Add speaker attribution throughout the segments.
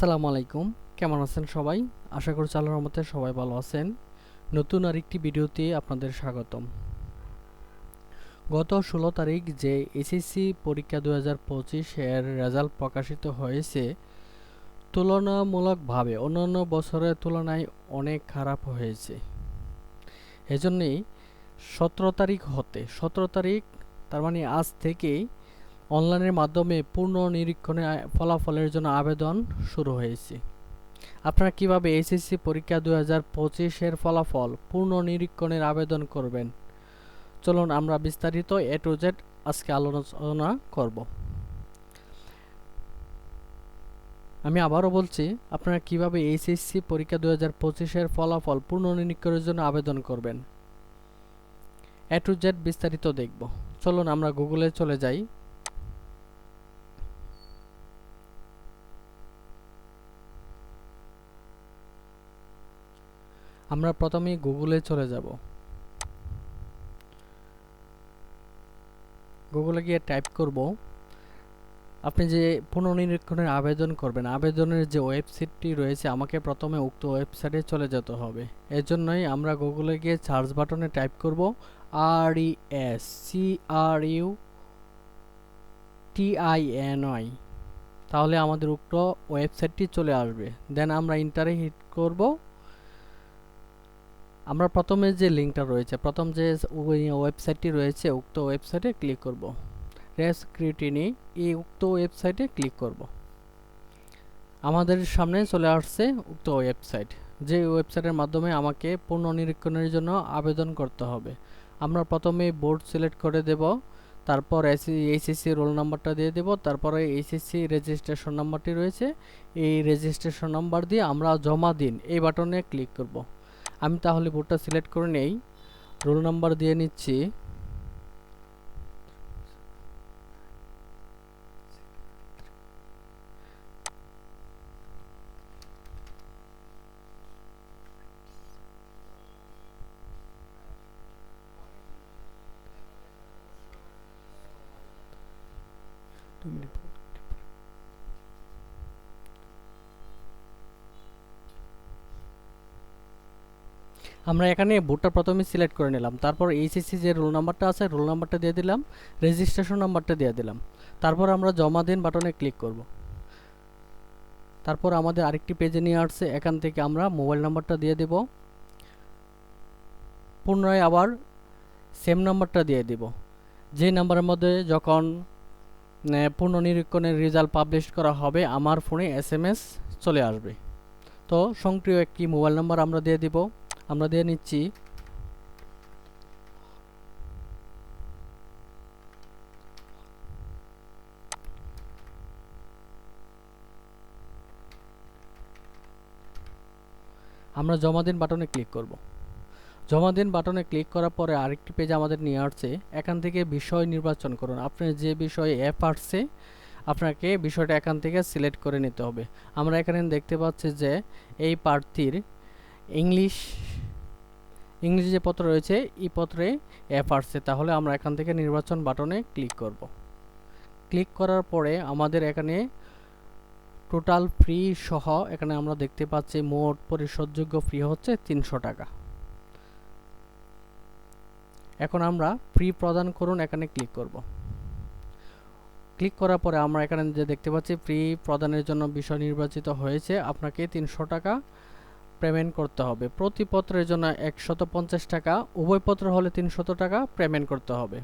Speaker 1: আসসালামু আলাইকুম। কেমন আছেন সবাই? আশা করছি আল্লাহর রহমতে সবাই ভালো আছেন। নতুন আরেকটি ভিডিওতে আপনাদের স্বাগতম। গত ১৬ তারিখ যে এসএসসি পরীক্ষা ২০২৫ এর রেজাল্ট প্রকাশিত হয়েছে, তুলনামূলকভাবে অন্যান্য বছরের তুলনায় অনেক খারাপ হয়েছে। এজন্যই ১৭ তারিখ তার মানে আজ থেকেই অনলাইনের মাধ্যমে পুনর্নিরীক্ষণের ফলাফলের জন্য আবেদন শুরু হয়েছে। আপনারা কিভাবে এসএসসি পরীক্ষা ২০২৫ এর ফলাফল পুনর্নিরীক্ষণের আবেদন করবেন, চলুন আমরা বিস্তারিত এ টু জেড আজকে আলোচনা করব। আমি আবারও বলছি, আপনারা কিভাবে এসএসসি পরীক্ষা ২০২৫ এর ফলাফল পুনর্নিরীক্ষণের জন্য আবেদন করবেন, এ টু জেড বিস্তারিত দেখব। চলুন আমরা গুগলে চলে যাই। আমরা প্রথমে গুগলে চলে যাব। গুগলে গিয়ে টাইপ করব, আপনি যে পুনর্নিরীক্ষণের আবেদন করবেন, আবেদনের যে ওয়েবসাইটটি রয়েছে, আমাকে প্রথমে উক্ত ওয়েবসাইটে চলে যেতে হবে। এর জন্যই আমরা গুগলে গিয়ে সার্চ বাটনে টাইপ করব RESCRUTINY, তাহলে আমাদের উক্ত ওয়েবসাইটটি চলে আসবে। দেন আমরা ইন্টারে হিট করব। আমরা প্রথমে যে লিঙ্কটা রয়েছে, প্রথম যে ওয়েবসাইটটি রয়েছে, উক্ত ওয়েবসাইটে ক্লিক করব। রেসক্রুটিনি, এই উক্ত ওয়েবসাইটে ক্লিক করব। আমাদের সামনে চলে আসছে উক্ত ওয়েবসাইট, যে ওয়েবসাইটের মাধ্যমে আমাকে পুনর্নিরীক্ষণের জন্য আবেদন করতে হবে। আমরা প্রথমে বোর্ড সিলেক্ট করে দেব, তারপর এইচএসসি রোল নাম্বারটা দিয়ে দেব, তারপরে এইচএসসি রেজিস্ট্রেশন নাম্বারটি রয়েছে, এই রেজিস্ট্রেশন নাম্বার দিয়ে আমরা জমা দিন এই বাটনে ক্লিক করব। আমি তাহলে বোর্ডটা সিলেক্ট করে নেই, রোল নাম্বার দিয়ে নিচ্ছি। আমরা এখানে বোর্ডটা প্রথমে সিলেক্ট করে নিলাম, তারপর এইচএসসি যে রোল নাম্বারটা আছে, রোল নাম্বারটা দিয়ে দিলাম, রেজিস্ট্রেশন নাম্বারটা দিয়ে দিলাম, তারপর আমরা জমা দিন বাটনে ক্লিক করব। তারপর আমাদের আরেকটি পেজে নিয়ে আসছে, এখান থেকে আমরা মোবাইল নাম্বারটা দিয়ে দেব, পুনরায় আবার সেম নাম্বারটা দিয়ে দেব, যে নাম্বারের মধ্যে যখন পুনর্নিরীক্ষণের রেজাল্ট পাবলিশ করা হবে আমার ফোনে এসএমএস চলে আসবে। তো সক্রিয় একটি মোবাইল নাম্বার আমরা দিয়ে দিব, আমরা দিয়ে নিচ্ছি। আমরা জমা দিন বাটনে ক্লিক করব। জমা দিন বাটনে ক্লিক করার পরে আরেকটি পেজ আমাদের নিয়ে আসছে, এখান থেকে বিষয় নির্বাচন করুন। আপনি যে বিষয়ে অ্যাপ আসছে, আপনাকে বিষয়টা এখান থেকে সিলেক্ট করে নিতে হবে। আমরা এখানে দেখতে পাচ্ছি যে এই প্রার্থীর ইংলিশ যে পত্র রয়েছে, এই পত্রে অ্যাপ আসছে, তাহলে আমরা এখান থেকে নির্বাচন বাটনে ক্লিক করব। ক্লিক করার পরে আমাদের এখানে টোটাল ফ্রি সহ এখানে আমরা দেখতে পাচ্ছি মোট পরিশোধযোগ্য ফি হচ্ছে ৩০০ টাকা। এখন আমরা ফ্রি প্রদান করুন এখানে ক্লিক করব। ক্লিক করার পরে আমরা এখানে যে দেখতে পাচ্ছি ফ্রি প্রদানের জন্য বিষয় নির্বাচিত হয়েছে, আপনাকে ৩০০ টাকা পেমেন্ট করতে হবে। প্রতি পত্রের জন্য ১৫০ টাকা, উভয় পত্র হলে ৩০০ টাকা পেমেন্ট করতে হবে।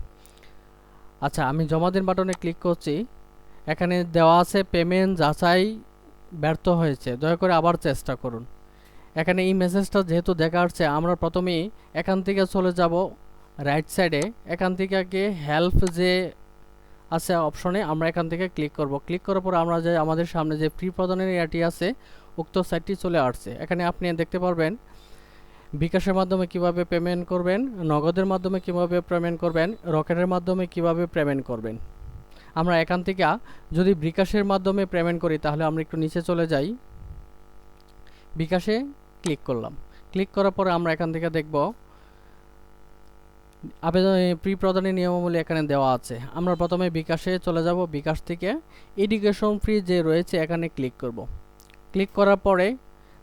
Speaker 1: আচ্ছা, আমি জমা দিন বাটনে ক্লিক করছি। এখানে দেওয়া আছে পেমেন্ট যাচাই ব্যর্থ হয়েছে, দয়া করে আবার চেষ্টা করুন। এখানে এই মেসেজটা যেহেতু দেখা আসছে, আমরা প্রথমেই এখান থেকে চলে যাব রাইট সাইডে, এখান থেকে আগে হেল্প যে আছে অপশনে আমরা এখান থেকে ক্লিক করব। ক্লিক করার পর আমরা যে আমাদের সামনে যে ফ্রি প্রদানের এটি আছে, উক্ত সাইটটি চলে আসছে। এখানে আপনি দেখতে পারবেন বিকাশের মাধ্যমে কিভাবে পেমেন্ট করবেন, নগদের মাধ্যমে কিভাবে পেমেন্ট করবেন, রকেটের মাধ্যমে কিভাবে পেমেন্ট করবেন। আমরা এখান থেকে যদি বিকাশের মাধ্যমে পেমেন্ট করি, তাহলে আমরা একটু নিচে চলে যাই, বিকাশে ক্লিক করলাম। ক্লিক করার পরে আমরা এখান থেকে দেখব আবেদন প্রি প্রদানের নিয়মাবলী এখানে দেওয়া আছে। আমরা প্রথমে বিকাশে চলে যাব, বিকাশ থেকে এডুকেশন ফ্রি যে রয়েছে এখানে ক্লিক করব। ক্লিক করার পরে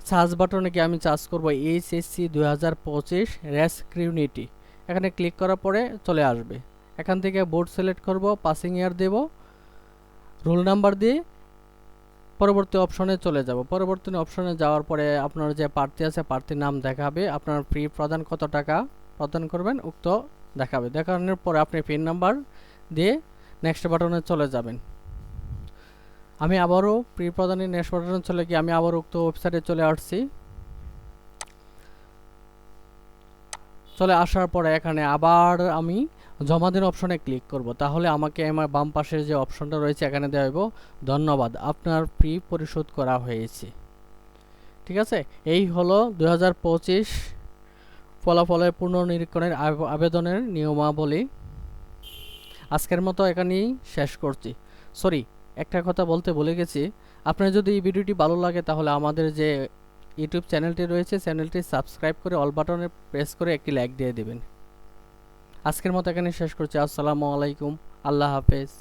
Speaker 1: সার্চ বাটনে গিয়ে আমি সার্চ করব এইচএসসি 2025 রেস্কিউনিটি। এখানে ক্লিক করার পরে চলে আসবে। এখান থেকে বোর্ড সিলেক্ট করব, পাসিং ইয়ার দেব, রোল নাম্বার দিয়ে পরবর্তী অপশনে চলে যাব। পরবর্তী অপশনে যাওয়ার পরে আপনার যে প্রার্থী আছে প্রার্থীর নাম দেখাবে, আপনার ফি প্রদান কত টাকা প্রদান করবেন উক্ত দেখাবে। দেখানোর পরে আপনি পিন নাম্বার দিয়ে নেক্সট বাটনে চলে যাবেন। আমি আবারও প্রি প্রদানের নেক্সট বাটনে চলে গিয়ে আমি আবার উক্ত ওয়েবসাইটে চলে আসছি। চলে আসার পরে এখানে আবার আমি জমা দিন অপশনে ক্লিক করব। তাহলে আমাকে আমার বাম পাশের যে অপশনটা রয়েছে এখানে দেওয়া হইব ধন্যবাদ আপনার ফি পরিশোধ করা হয়েছে। ঠিক আছে, এই হলো 2025 ফলাফলের পুনর্নিরীক্ষণের আবেদনের নিয়মাবলী। আজকের মতো এখানেই শেষ করছি। সরি, একটা কথা বলতে ভুলে গেছি। আপনার যদি এই ভিডিওটি ভালো লাগে তাহলে আমাদের যে ইউটিউব চ্যানেলটি রয়েছে চ্যানেলটি সাবস্ক্রাইব করে অল বাটনে প্রেস করে একটি লাইক দিয়ে দেবেন। আজকের মতো এখানে শেষ করছি। আসসালামু আলাইকুম, আল্লাহ হাফেজ।